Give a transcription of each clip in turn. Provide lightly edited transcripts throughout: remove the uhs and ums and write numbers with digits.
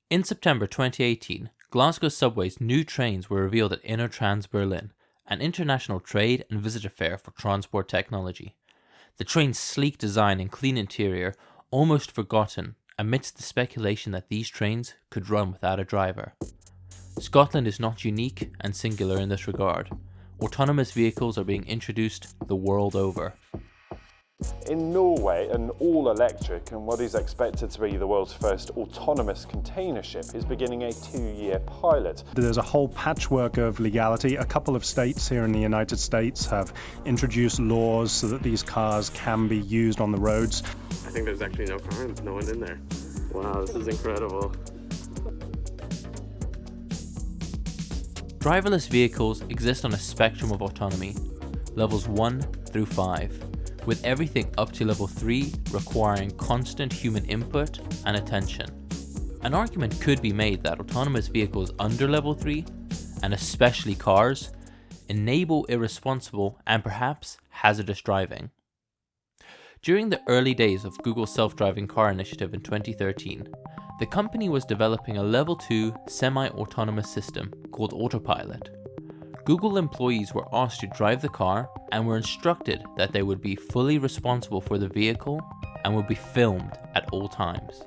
In September 2018, Glasgow Subway's new trains were revealed at Innertrans Berlin, an international trade and visitor fair for transport technology. The train's sleek design and clean interior almost forgotten amidst the speculation that these trains could run without a driver. Scotland is not unique and singular in this regard. Autonomous vehicles are being introduced the world over. In Norway, an all-electric and what is expected to be the world's first autonomous container ship is beginning a 2-year pilot. There's a whole patchwork of legality. A couple of states here in the United States have introduced laws so that these cars can be used on the roads. I think there's actually no car, no one in there. Wow, this is incredible. Driverless vehicles exist on a spectrum of autonomy, levels 1 through 5, with everything up to level 3 requiring constant human input and attention. An argument could be made that autonomous vehicles under level 3, and especially cars, enable irresponsible and perhaps hazardous driving. During the early days of Google's self-driving car initiative in 2013, the company was developing a level 2 semi-autonomous system called Autopilot. Google employees were asked to drive the car and were instructed that they would be fully responsible for the vehicle and would be filmed at all times.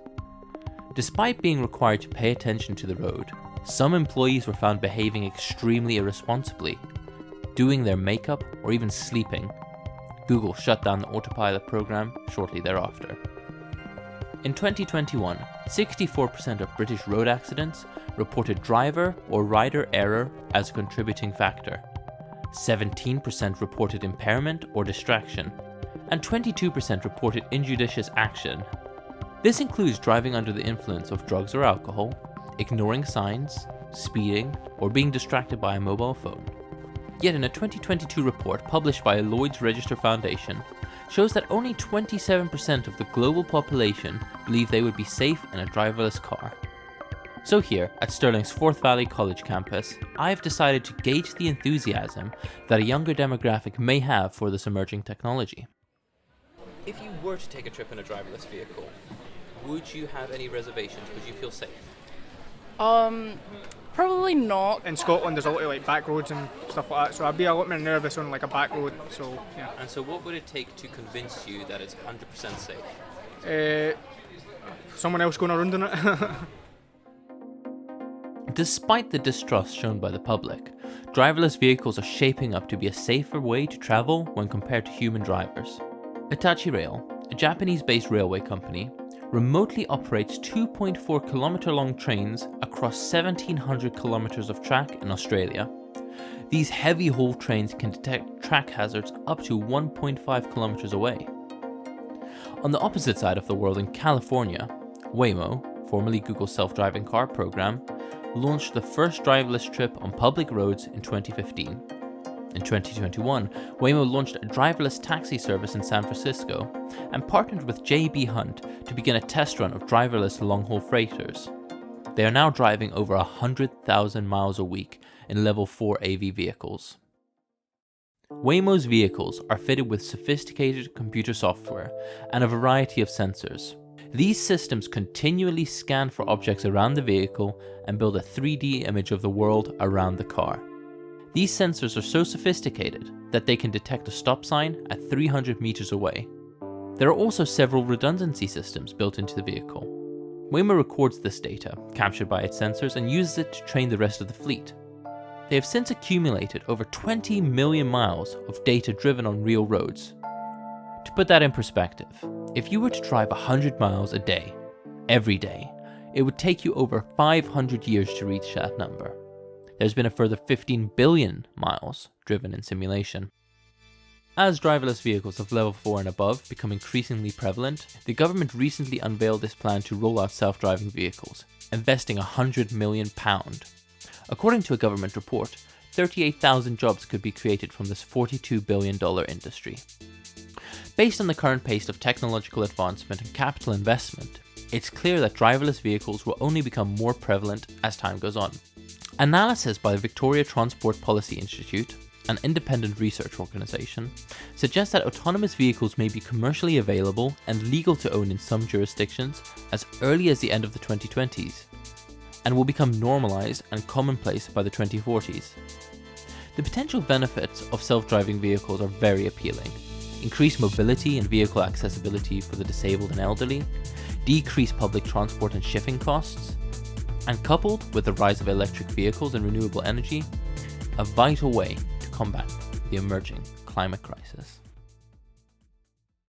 Despite being required to pay attention to the road, some employees were found behaving extremely irresponsibly, doing their makeup or even sleeping. Google shut down the Autopilot program shortly thereafter. In 2021, 64% of British road accidents reported driver or rider error as a contributing factor. 17% reported impairment or distraction, and 22% reported injudicious action. This includes driving under the influence of drugs or alcohol, ignoring signs, speeding, or being distracted by a mobile phone. Yet in a 2022 report published by Lloyd's Register Foundation, shows that only 27% of the global population believe they would be safe in a driverless car. So here, at Stirling's Forth Valley College campus, I've decided to gauge the enthusiasm that a younger demographic may have for this emerging technology. If you were to take a trip in a driverless vehicle, would you have any reservations? Would you feel safe? Probably not. In Scotland there's a lot of like back roads and stuff like that, so I'd be a lot more nervous on like a back road, so yeah. And so what would it take to convince you that it's 100% safe? Someone else going around in it. Despite the distrust shown by the public, driverless vehicles are shaping up to be a safer way to travel when compared to human drivers. Hitachi Rail, a Japanese-based railway company, remotely operates 2.4 kilometer long trains across 1,700 kilometers of track in Australia. These heavy haul trains can detect track hazards up to 1.5 kilometers away. On the opposite side of the world in California, Waymo, formerly Google's self-driving car program, launched the first driverless trip on public roads in 2015. In 2021, Waymo launched a driverless taxi service in San Francisco and partnered with J.B. Hunt to begin a test run of driverless long-haul freighters. They are now driving over 100,000 miles a week in level 4 AV vehicles. Waymo's vehicles are fitted with sophisticated computer software and a variety of sensors. These systems continually scan for objects around the vehicle and build a 3D image of the world around the car. These sensors are so sophisticated that they can detect a stop sign at 300 meters away. There are also several redundancy systems built into the vehicle. Waymo records this data, captured by its sensors, and uses it to train the rest of the fleet. They have since accumulated over 20 million miles of data driven on real roads. To put that in perspective, if you were to drive 100 miles a day, every day, it would take you over 500 years to reach that number. There's been a further 15 billion miles driven in simulation. As driverless vehicles of level 4 and above become increasingly prevalent, the government recently unveiled this plan to roll out self-driving vehicles, investing £100 million. According to a government report, 38,000 jobs could be created from this $42 billion industry. Based on the current pace of technological advancement and capital investment, it's clear that driverless vehicles will only become more prevalent as time goes on. Analysis by the Victoria Transport Policy Institute, an independent research organisation, suggests that autonomous vehicles may be commercially available and legal to own in some jurisdictions as early as the end of the 2020s. and will become normalized and commonplace by the 2040s. The potential benefits of self-driving vehicles are very appealing. Increased mobility and vehicle accessibility for the disabled and elderly, decreased public transport and shipping costs, and coupled with the rise of electric vehicles and renewable energy, a vital way to combat the emerging climate crisis.